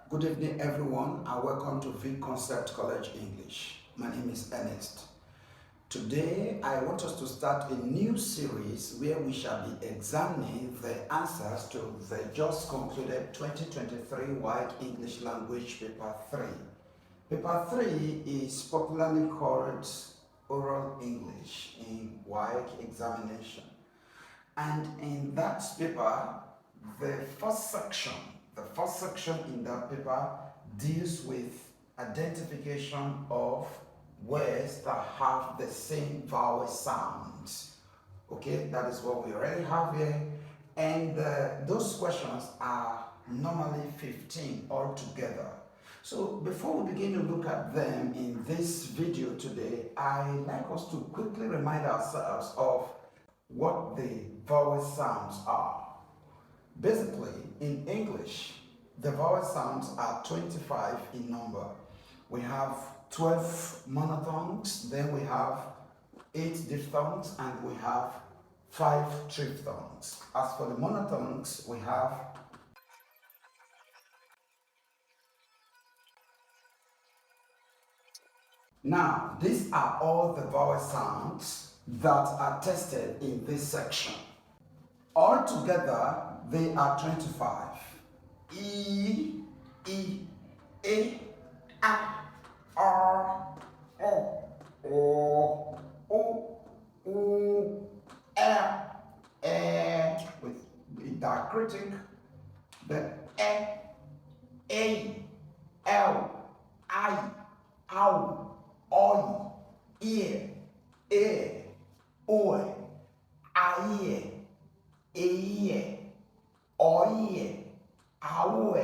Good evening, everyone, and welcome to V Concept College English. My name is Ernest. Today, I want us to start a new series where we shall be examining the answers to the just concluded 2023 WAEC English Language Paper 3. Paper 3 is popularly called Oral English in WAEC examination. And in that paper, the first section in that paper deals with identification of words that have the same vowel sounds. Okay, that is what we already have here. And those questions are normally 15 altogether. So before we begin to look at them in this video today, I'd like us to quickly remind ourselves of what the vowel sounds are. Basically, in English, the vowel sounds are 25 in number. We have 12 monophthongs, then we have 8 diphthongs, and we have 5 triphthongs. As for the monophthongs, we have now, these are all the vowel sounds that are tested in this section. Altogether, they are 25. E, E, A, R, O, U, E, with diacritic, the A, L, I, OW, OI, E, O, I, E, oye, awe,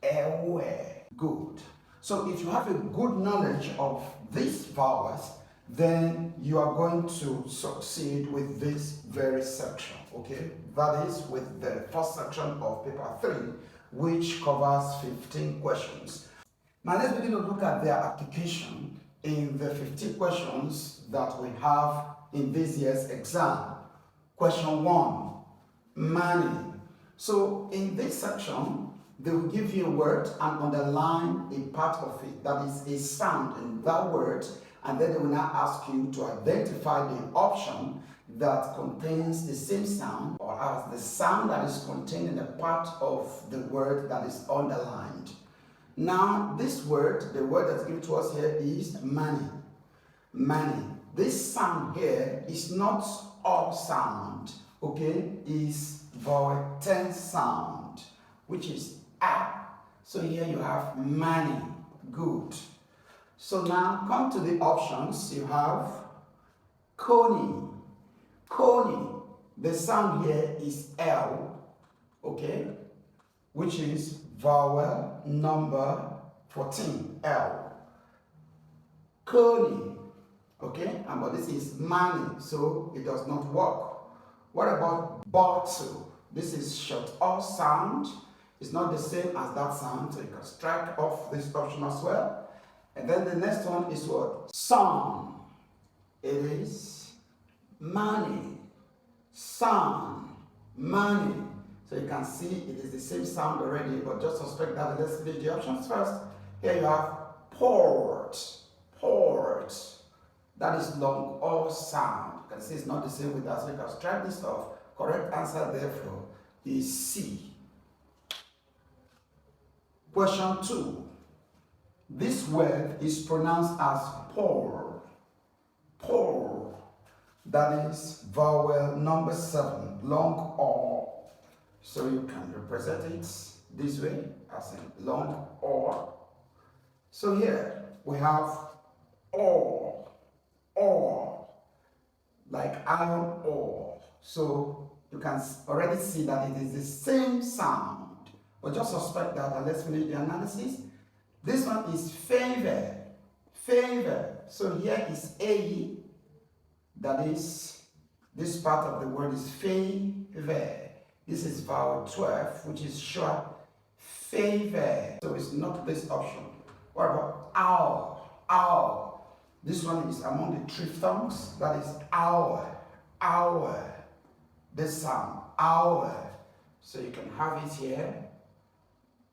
ewe. Good. So if you have a good knowledge of these vowels, then you are going to succeed with this very section, okay? That is with the first section of paper 3, which covers 15 questions. Now let's begin to look at their application in the 15 questions that we have in this year's exam. Question 1, money. So in this section, they will give you a word and underline a part of it, that is a sound in that word, and then they will now ask you to identify the option that contains the same sound, or as the sound that is contained in a part of the word that is underlined. Now, this word, the word that's given to us here is money. Money. This sound here is not all sound, okay, is vowel 10 sound, which is A. So here you have money. Good. So now come to the options. You have coney. Coney. The sound here is L, okay, which is vowel number 14, L. Coney. Okay, and but this is money, so it does not work. What about bottle? This is short O sound. It's not the same as that sound, so you can strike off this option as well. And then the next one is what? Son. It is money. Son. Money. So you can see it is the same sound already, but just suspect that. Let's finish the options first. Here you have port. Port. That is long O sound. You can see it's not the same with that, so you can strike this off. Correct answer, therefore, is C. Question 2. This word is pronounced as pour. Pour. That is vowel number 7, long O. So you can represent it this way, as in long O. So here we have O, like iron ore. So you can already see that it is the same sound. But just suspect that, and let's finish the analysis. This one is favor. Favor. So here is A. That is, this part of the word is favor. This is vowel 12, which is short. Favor. So it's not this option. What about owl? Owl. This one is among the triphthongs. That is hour, hour. This sound, hour. So you can have it here,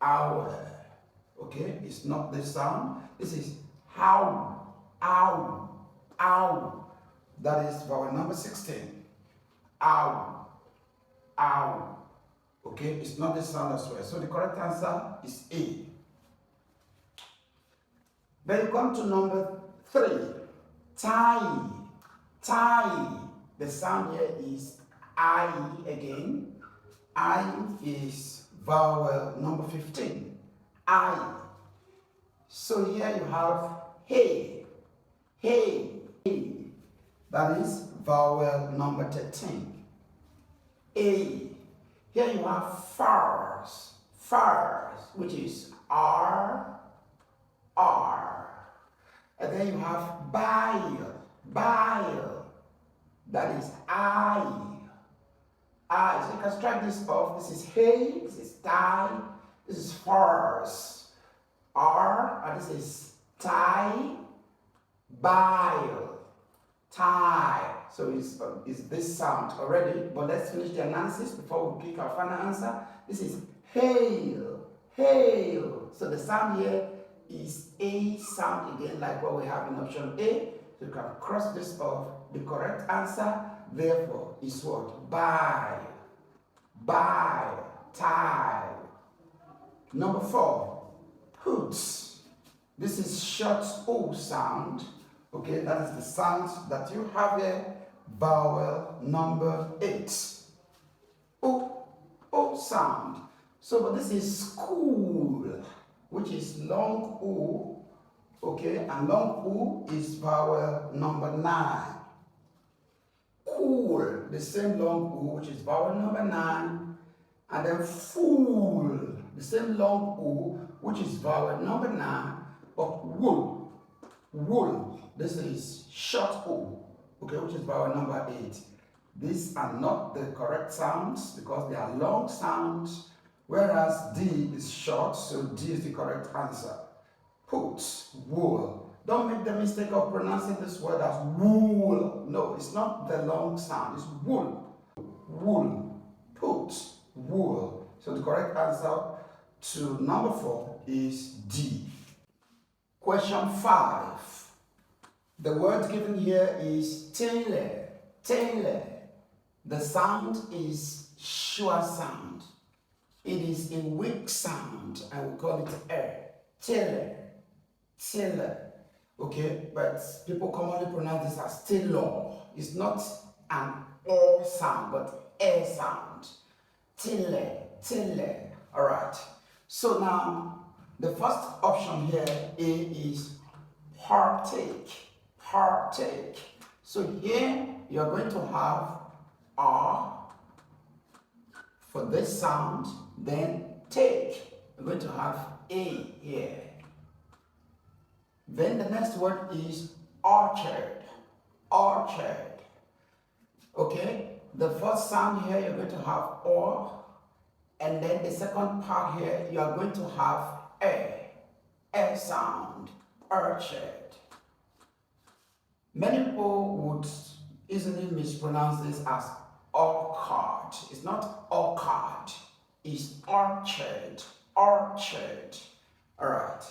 hour. Okay, it's not this sound. This is how, ow, ow. That is vowel number 16. Ow, ow. Okay, it's not this sound as well. So the correct answer is A. Then you come to number 3. Tie, tie. The sound here is I again. I is vowel number 15. I. So here you have hey, hey, hey. That is vowel number 13. A. Here you have fars, fars, which is R, R. And then you have bile, bile. That is I. So you can strike this off. This is hay, this is tie, this is fars. R, and this is tie, bile, tie. So it's this sound already, but let's finish the analysis before we pick our final answer. This is hail, hail. So the sound here is A sound again, like what we have in option A. So you can cross this off. The correct answer, therefore, is what? Bile, bile, tie. Number 4, hoots. This is short O sound. Okay, that is the sound that you have here. Vowel number 8. O, O sound. So, but this is school, which is long O. Okay, and long O is vowel number 9. Cool, the same long O, which is vowel number 9. And then fool, the same long O, which is vowel number 9. But wool, wool, this is short O, okay, which is vowel number 8. These are not the correct sounds because they are long sounds, whereas D is short, so D is the correct answer. Put, wool. Don't make the mistake of pronouncing this word as wool. No, it's not the long sound, it's wool. Wool, put, wool. So the correct answer to number 4 is D. Question 5. The word given here is tailor, tailor. The sound is sure sound. It is a weak sound, and we call it tailor, tailor. Okay, but people commonly pronounce this as tailor. It's not an O sound, but A sound. Tailor, tailor. All right. So now, the first option here, A, is partake, partake. So here, you're going to have R for this sound, then take. You're going to have A here. Then the next word is orchard, orchard. Okay, the first sound here, you're going to have O. And then the second part here, you are going to have A sound, orchard. Many people would easily mispronounce this as orchard. It's not orchard, it's orchard, orchard. All right.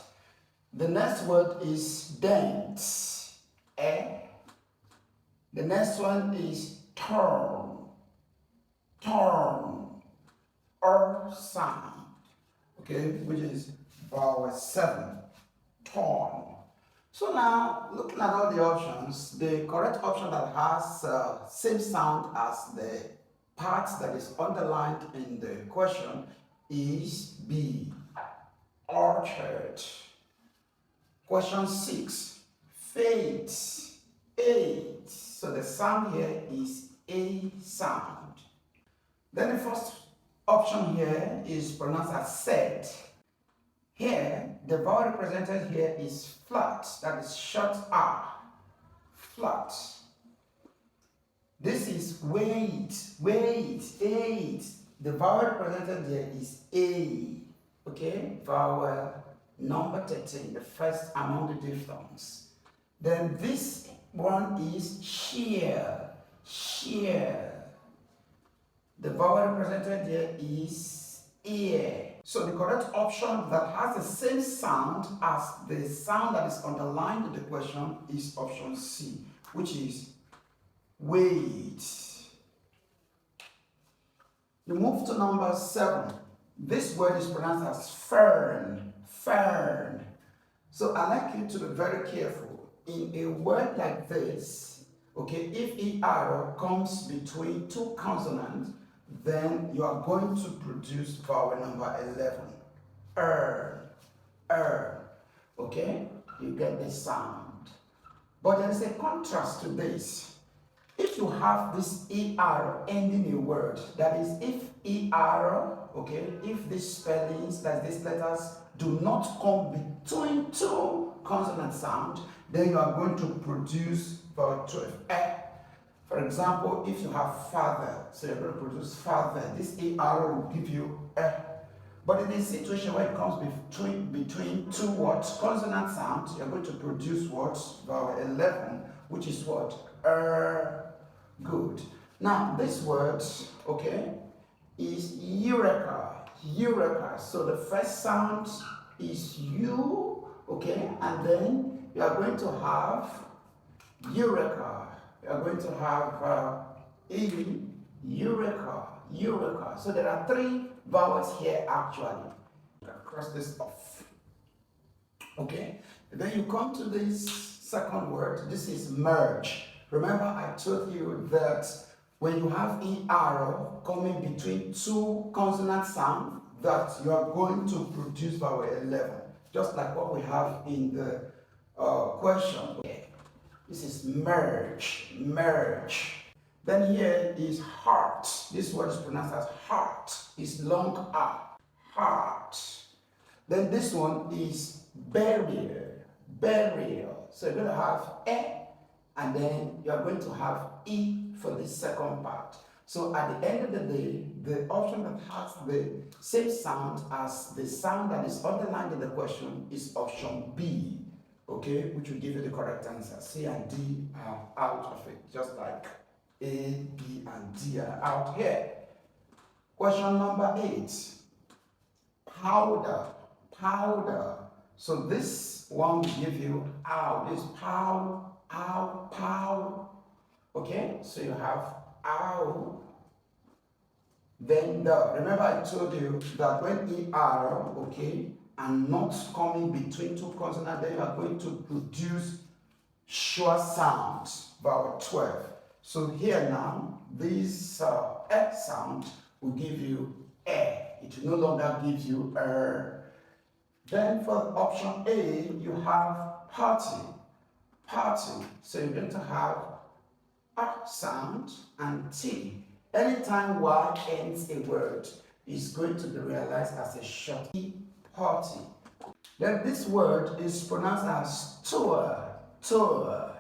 The next word is dent, The next one is turn, turn. Sound, okay, which is vowel 7, torn. So now, looking at all the options, the correct option that has same sound as the part that is underlined in the question is B, orchard. Question 6, fate, 8. So the sound here is A sound. Then the first option here is pronounced as said. Here, the vowel represented here is flat, that is short R, flat. This is wait, wait, 8. The vowel represented here is A, okay? Vowel number 13, the first among the diphthongs. Then this one is shear. Shear. The vowel represented here is ear. So the correct option that has the same sound as the sound that is underlined in the question is option C, which is wait. You move to number 7. This word is pronounced as fern. Fern. So I like you to be very careful. In a word like this, okay, if ER comes between two consonants, then you are going to produce vowel number 11. Okay? You get the sound. But there is a contrast to this. If you have this ER ending a word, that is, if ER, okay, if these spellings, like these letters, do not come between two consonant sounds, then you are going to produce vowel 12. For example, if you have father, so you're going to produce father, this ER will give you But in a situation where it comes between two words, consonant sounds, you're going to produce words, vowel 11, which is what? Good. Now, this word, okay, is eureka. Eureka. So the first sound is U, okay, and then you are going to have eureka. You are going to have eureka. Eureka. So there are 3 vowels here actually. You can cross this off. Okay? And then you come to this second word. This is merge. Remember I told you that when you have ER coming between 2 consonant sounds, that you are going to produce vowel 11. Just like what we have in the question. Okay. This is merge. Merge. Then here is heart. This word is pronounced as heart. It's long R. Heart. Then this one is burial. Burial. So you're going to have and then you're going to have E for the second part. So at the end of the day, the option that has the same sound as the sound that is underlined in the question is option B. Okay, which will give you the correct answer. C and D are out of it, just like A, B, and D are out here. Question number 8. Powder. Powder. So this one will give you ow. This pow, ow, pow. Okay, so you have ow. Then the, remember I told you that when ER, okay, and not coming between 2 consonants, then you are going to produce sure sounds, vowel 12. So here now, this sound will give you It will no longer give you Then for option A, you have party. Party. So you're going to have A sound and T. Anytime Y ends a word, is going to be realized as a short E. Party. Then this word is pronounced as tour. Tour.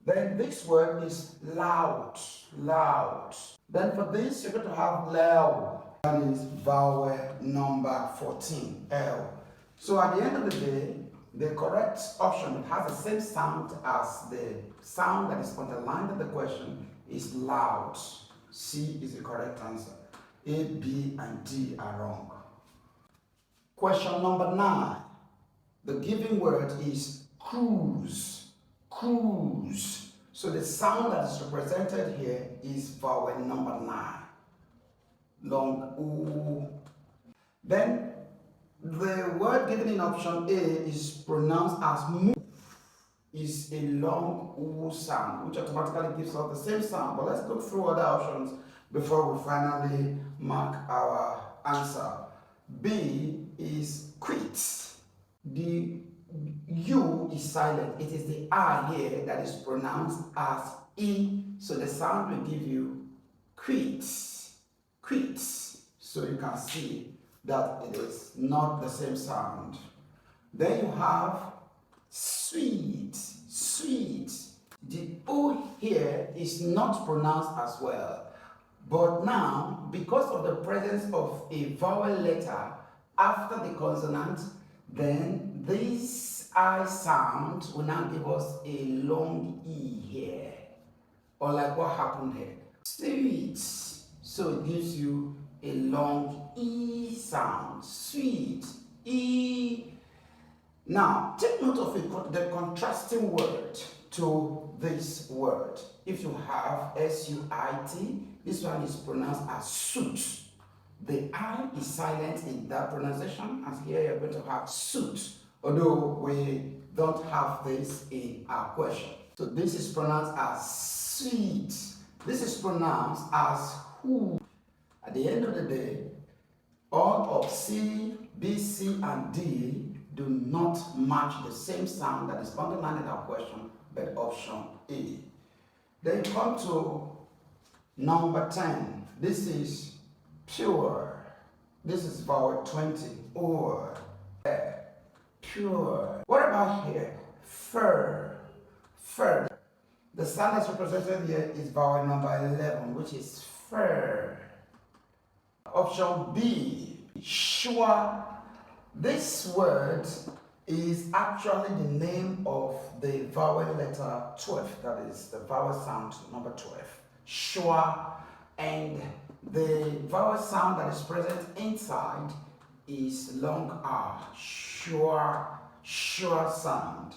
Then this word is loud. Loud. Then for this, you're going to have loud. That is vowel number 14, L. So at the end of the day, the correct option that has the same sound as the sound that is underlined in the question is loud. C is the correct answer. A, B, and D are wrong. Question number 9. The given word is cruise. Cruise. So the sound that is represented here is vowel number 9. Long oo. Then the word given in option A is pronounced as move. Is a long oo sound, which automatically gives us the same sound. But let's look through other options before we finally mark our answer. B is quit. The U is silent. It is the I here that is pronounced as E. So the sound will give you quit. Quit. So you can see that it is not the same sound. Then you have sweet. Sweet. The O here is not pronounced as well. But now, because of the presence of a vowel letter after the consonant, then this I sound will now give us a long E here. Or like what happened here. Sweet. So it gives you a long E sound. Sweet. E. Now, take note of the contrasting word to this word. If you have S-U-I-T, this one is pronounced as suit. The I is silent in that pronunciation, as here you're going to have suit, although we don't have this in our question. So this is pronounced as sweet. This is pronounced as who. At the end of the day, all of C, B, C, and D do not match the same sound that is underlined in our question, but option A. Then come to number 10. This is pure. This is vowel 20. Or pure. What about here? Fur. Fur. The sound that's represented here is vowel number 11, which is fur. Option B, sure. This word is actually the name of the vowel letter 12, that is the vowel sound number 12. Sure. And the vowel sound that is present inside is long R. Sure, sure sound.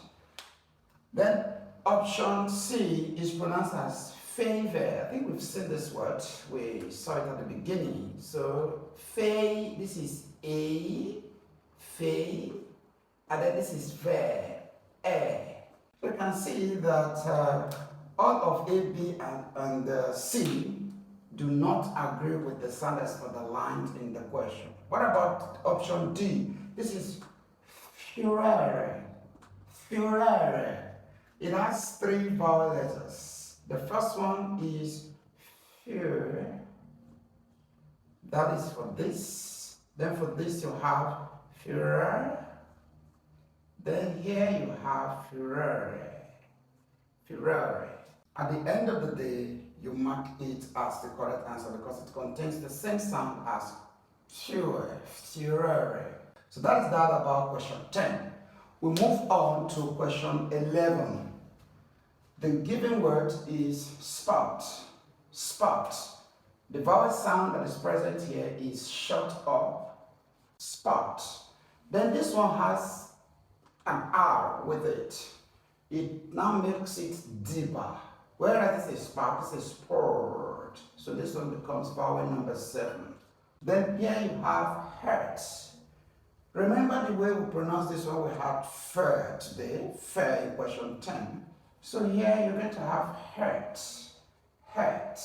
Then option C is pronounced as favor. I think we've seen this word. We saw it at the beginning. So, this is A, fe, and then this is ve, e. So you can see that all of A, B, and C do not agree with the sound that's underlined in the question. What about option D? This is furere. Furere. It has 3 vowel letters. The first one is fur. That is for this. Then for this you have furere. Then here you have furere. Furere. At the end of the day, you mark it as the correct answer because it contains the same sound as pure, furere. So that is that about question 10. We move on to question 11. The given word is spout. Spout. The vowel sound that is present here is shut up. Spout. Then this one has an R with it. It now makes it deeper. Whereas this is spout, this is sport. So this one becomes vowel number 7. Then here you have hurt. Remember the way we pronounce this one, we had fur today, fur in question 10. So here you're going to have hurt, hurt.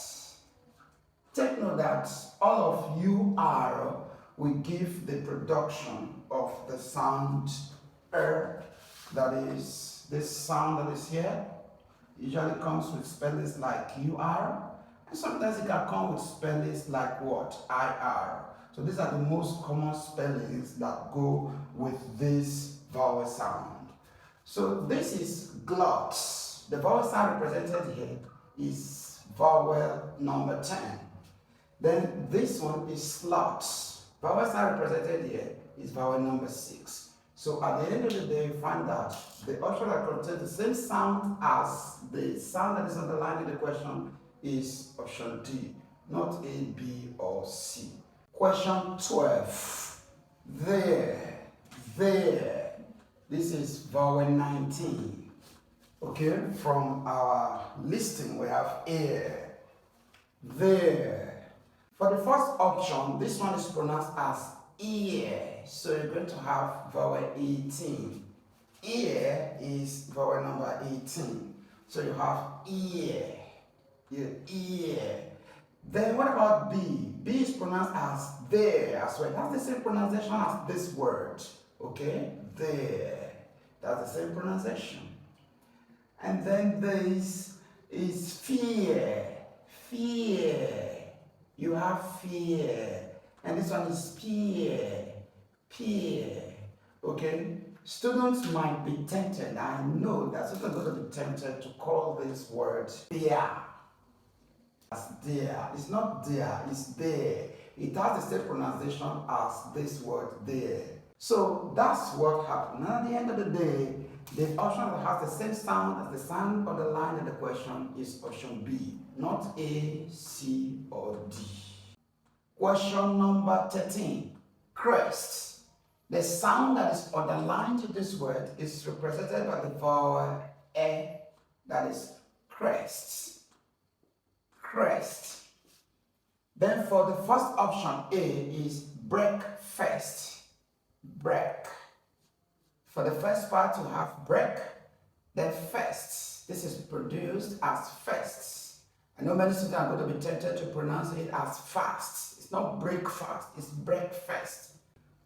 Take note that all of UR will give the production of the sound that is this sound that is here. Usually comes with spellings like UR, and sometimes it can come with spellings like what? IR. So these are the most common spellings that go with this vowel sound. So this is glot. The vowel sound represented here is vowel number 10. Then this one is slot. Vowel sound represented here is vowel number 6. So at the end of the day, you find that the option that contains the same sound as the sound that is underlined in the question is option D, not A, B, or C. Question 12. There. This is vowel 19. Okay, from our listing we have air. There. For the first option, this one is pronounced as ear. So you're going to have vowel 18. Ear is vowel number 18. So you have ear. Ear. Then what about B? B is pronounced as there as well. That's the same pronunciation as this word. Okay? There. That's the same pronunciation. And then this is fear. Fear. You have fear. And this one is peer. Peer. Okay? Students might be tempted. I know that students are going to be tempted to call this word there. As there. It's not there, it's there. It has the same pronunciation as this word there. So that's what happened. And at the end of the day, The option that has the same sound as the sound of the line in the question is option B, not A, C, or D. Question number 13. Crest. The sound that is underlined to this word is represented by the vowel E, that is crest. Crest. Then for the first option, A, is breakfast. Break. For the first part, you have break, then first. This is produced as first. I know many students are going to be tempted to pronounce it as fast. It's not breakfast, it's breakfast.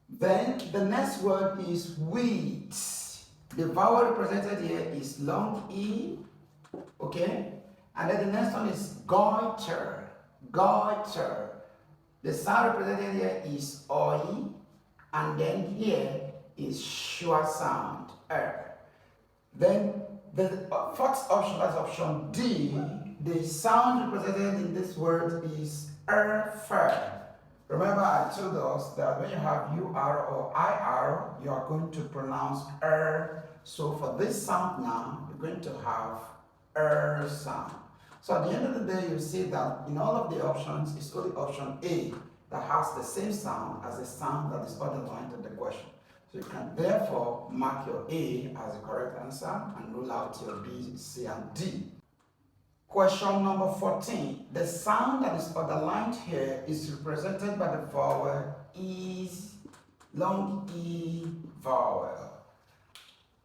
Then the next word is wheat. The vowel represented here is long E, okay? And then the next one is goiter. Goiter. The sound represented here is oi, and then here is sure sound, Then the fourth option, that's option D, the sound represented in this word is fur. Remember I told us that when you have UR or IR, you are going to pronounce So for this sound now, you're going to have sound. So at the end of the day, you see that in all of the options, it's only option A that has the same sound as the sound that is underlined in the question. So you can therefore mark your A as the correct answer and rule out your B, C, and D. Question number 14. The sound that is underlined here is represented by the vowel is, long E vowel.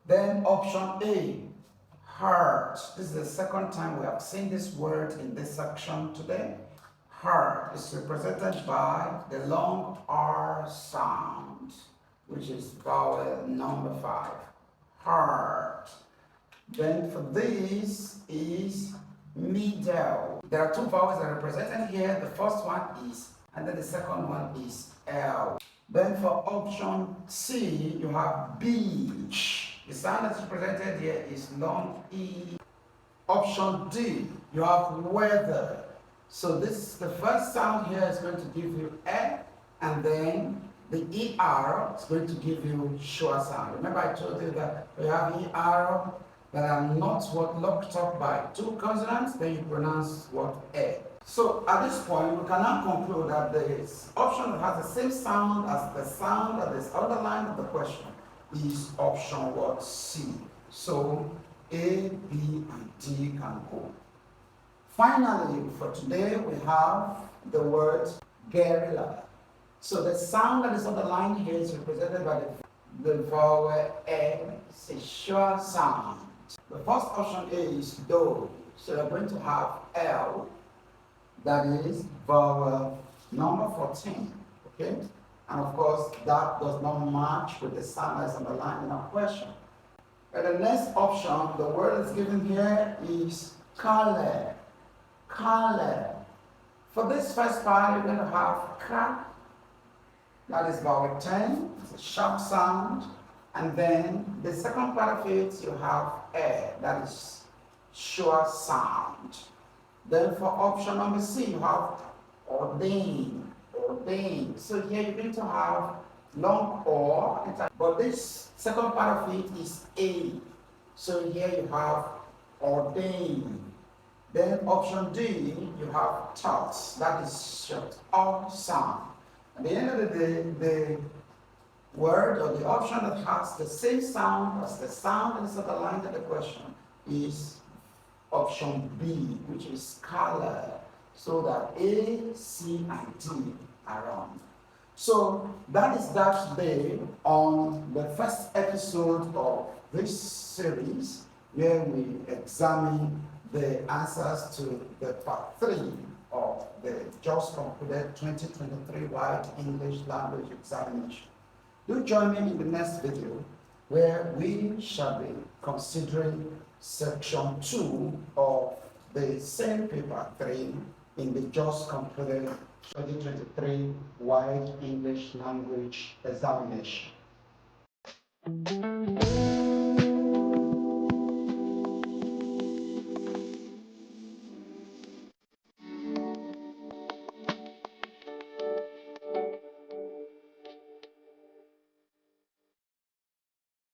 Then option A, heart. This is the second time we have seen this word in this section today. Heart is represented by the long R sound, which is vowel number 5. Heart. Then for this is middle. There are two vowels that are represented here. The first one is, and then the second one is L. Then for option C, you have beach. The sound that's represented here is long E. Option D, you have weather. So this, the first sound here is going to give you E, and then the ER is going to give you sure sound. Remember I told you that we have ER that are not locked up by two consonants, then you pronounce what E. So at this point, we can now conclude that the option that has the same sound as the sound that is underlined in the question is option what? C. So A, B, and D can go. Finally, for today, we have the word guerrilla. So the sound that is underlined here is represented by the vowel E. It's a sure sound. The first option A is do. So we're going to have L, that is vowel number 14. Okay? And of course, that does not match with the sound that's underlined in our question. And the next option, the word that's given here is color. Color. For this first part, you're going to have ka, that is vowel 10, it's a sharp sound. And then the second part of it, you have that is sure sound. Then for option number C, you have ordain. Ordain. So here you're going to have long or, but this second part of it is A. So here you have ordain. Then option D, you have thoughts. That is short or sound. At the end of the day, the word or the option that has the same sound as the sound that is underlined in the question is option B, which is color. So that A, C, and D are on. So that is that today on the first episode of this series, where we examine the answers to the part 3 of the just concluded 2023 WAEC English Language Examination. Do join me in the next video, where we shall be considering section 2 of the same paper 3 in the just concluded 2023 WAEC English Language Examination.